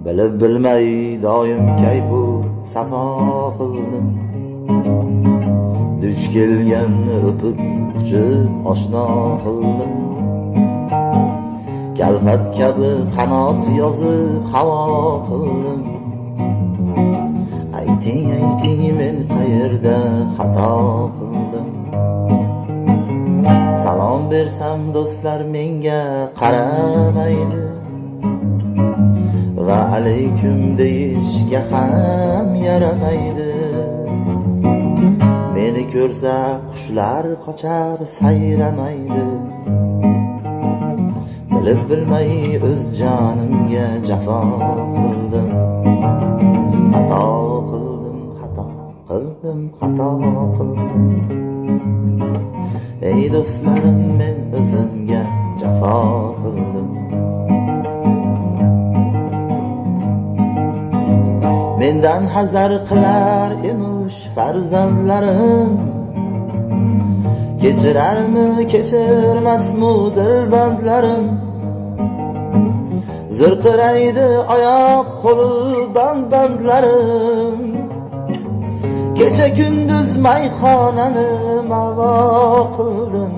Bilib bilmay doim kayfu safo qildim. Duch kelganni o'pib quchib oshno qildim. Kalxat kabi qanot yozib havo qildim. Ayting ayting men qayerda xato qildim. Salom bersam do'stlar menga qaramaydi. Va alaykum deyishga ham yaramaydi. Meni ko'rsa qushlar qochar sayramaydi. Bilib bilmay o'z jonimga jafo qildim. Xato qildim, xato qildim, xato qildim. Ey do'stlarim, men o'zimga jafo qildim. Mendan hazar qilar emish farzandlarim. Kechirarmi, kechirmasmi dilbandlarim. Zirqiraydi oyoq qo'li bandlarim. Kecha kunduz mayxonani mavo qildim.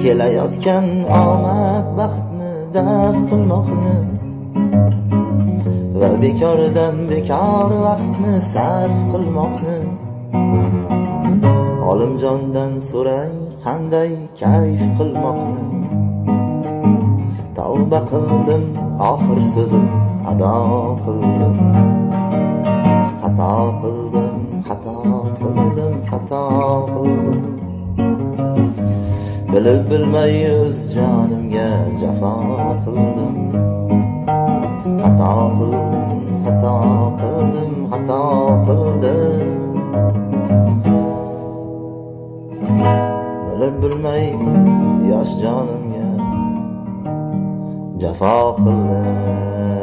Kelayotgan omad baxtni daf qilmoqni va bekordan bekor vaqtni sarf qilmoqni. Olimjondan so'rang qanday kayf qilmoqni. Tavba qildim, oxir so'zim ado qildim. Xato qildim, xato qildim, xato qildim. Bilib bilmay o'z jonimga jafo qildim. Xato qildim, xato qildim, xato qildim. Bilib bilmay yosh jonimga jafo qildim.